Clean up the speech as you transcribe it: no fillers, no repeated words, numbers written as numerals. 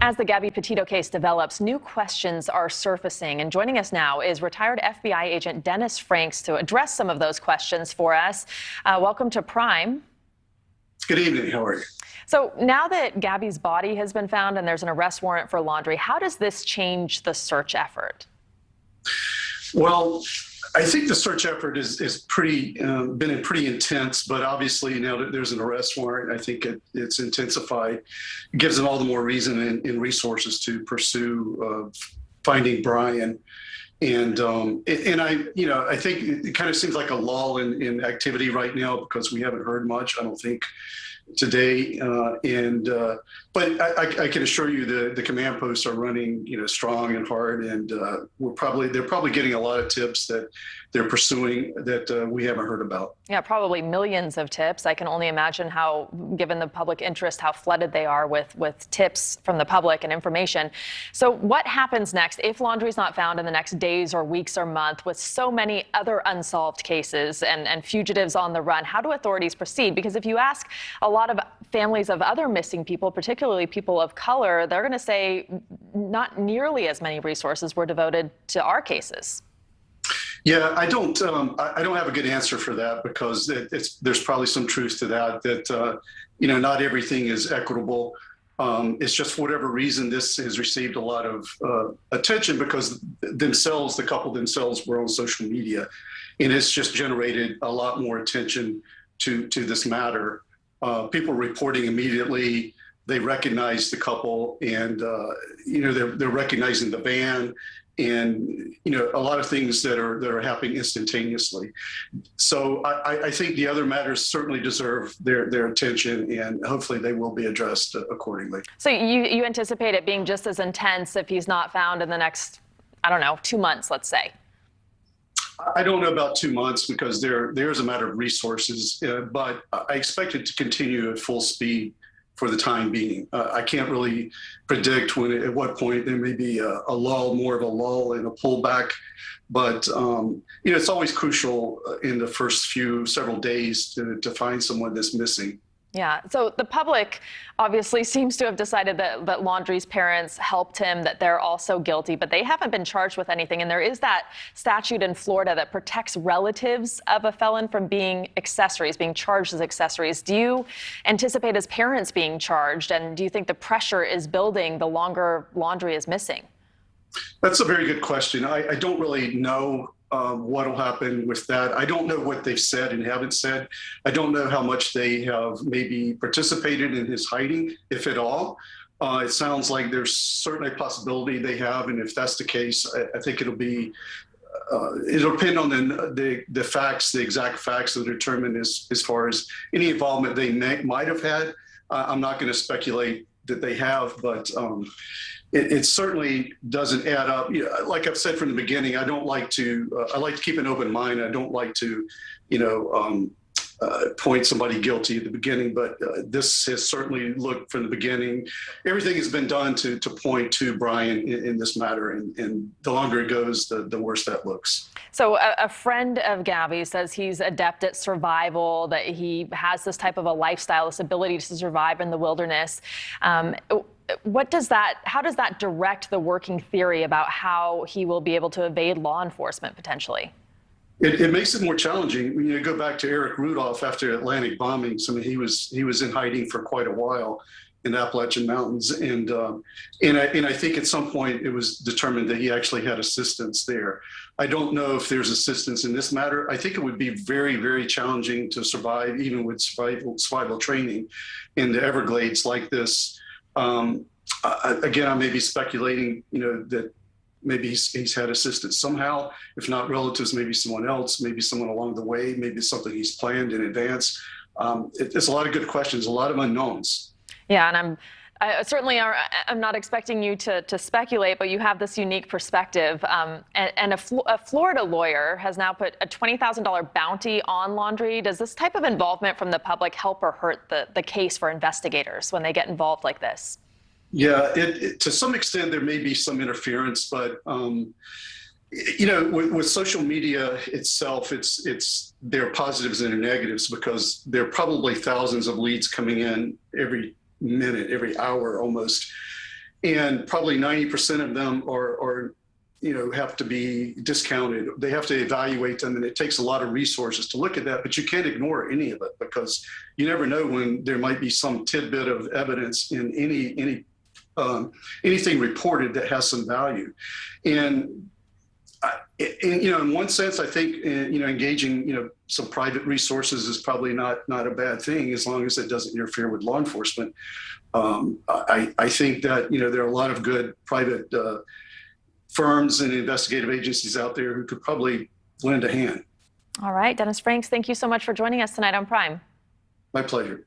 As the Gabby Petito case develops, new questions are surfacing. And joining us now is retired FBI agent Dennis Franks to address some of those questions for us. Welcome to Prime. Good evening. How are you? So now that Gabby's body has been found and there's an arrest warrant for laundry, how does this change the search effort? Well, I think the search effort is been pretty intense, but obviously now that there's an arrest warrant, I think it's intensified. It gives them all the more reason and resources to pursue finding Brian. And I think it kind of seems like a lull in activity right now because we haven't heard much, I don't think, today. But I can assure you the command posts are running, strong and hard, and they're probably getting a lot of tips that they're pursuing that we haven't heard about. Yeah, probably millions of tips. I can only imagine how, given the public interest, how flooded they are with tips from the public and information. So what happens next if laundry's not found in the next days or weeks or month with so many other unsolved cases and fugitives on the run? How do authorities proceed? Because if you ask a lot of families of other missing people, particularly people of color, they're going to say not nearly as many resources were devoted to our cases. Yeah, I don't have a good answer for that because there's probably some truth to that, not everything is equitable. It's just for whatever reason, this has received a lot of attention because the couple themselves were on social media, and it's just generated a lot more attention to this matter. People reporting immediately. They recognize the couple, and they're recognizing the van, and a lot of things that are happening instantaneously. So I think the other matters certainly deserve their attention, and hopefully they will be addressed accordingly. So you anticipate it being just as intense if he's not found in the next, 2 months, let's say? I don't know about 2 months because there's a matter of resources, but I expect it to continue at full speed for the time being. I can't really predict at what point there may be a lull, more of a lull and a pullback, but it's always crucial in the first several days to find someone that's missing. Yeah. So the public obviously seems to have decided that Laundrie's parents helped him, that they're also guilty, but they haven't been charged with anything. And there is that statute in Florida that protects relatives of a felon from being charged as accessories. Do you anticipate his parents being charged? And do you think the pressure is building the longer Laundrie is missing? That's a very good question. I don't really know what will happen with that. I don't know what they've said and haven't said. I don't know how much they have maybe participated in his hiding, if at all. It sounds like there's certainly a possibility they have, and if that's the case, I think it'll depend on the facts, the exact facts that are determined as far as any involvement they might have had. I'm not going to speculate that they have, but it certainly doesn't add up. Like I've said from the beginning, I like to keep an open mind. I don't like to, point somebody guilty at the beginning, but this has certainly looked from the beginning. Everything has been done to point to Brian in this matter, and the longer it goes, the worse that looks. So a friend of Gabby says he's adept at survival, that he has this type of a lifestyle, this ability to survive in the wilderness. How does that direct the working theory about how he will be able to evade law enforcement potentially? It makes it more challenging. When you go back to Eric Rudolph after Atlantic bombings, I mean, he was in hiding for quite a while in the Appalachian Mountains, and I think at some point it was determined that he actually had assistance there. I don't know if there's assistance in this matter. I think it would be very, very challenging to survive, even with survival training in the Everglades like this. Again, I may be speculating, that maybe he's had assistance somehow, if not relatives, maybe someone else, maybe someone along the way, maybe something he's planned in advance. There's a lot of good questions, a lot of unknowns. Yeah, and I'm not expecting you to speculate, but you have this unique perspective. And a Florida lawyer has now put a $20,000 bounty on Laundrie. Does this type of involvement from the public help or hurt the case for investigators when they get involved like this? Yeah, to some extent there may be some interference, but with social media itself, there are positives and negatives because there are probably thousands of leads coming in every minute, every hour almost. and probably 90% of them are have to be discounted. They have to evaluate them, and it takes a lot of resources to look at that, but you can't ignore any of it because you never know when there might be some tidbit of evidence in anything reported that has some value. And in one sense, I think engaging some private resources is probably not a bad thing as long as it doesn't interfere with law enforcement. I think that there are a lot of good private firms and investigative agencies out there who could probably lend a hand. All right, Dennis Franks, thank you so much for joining us tonight on Prime. My pleasure.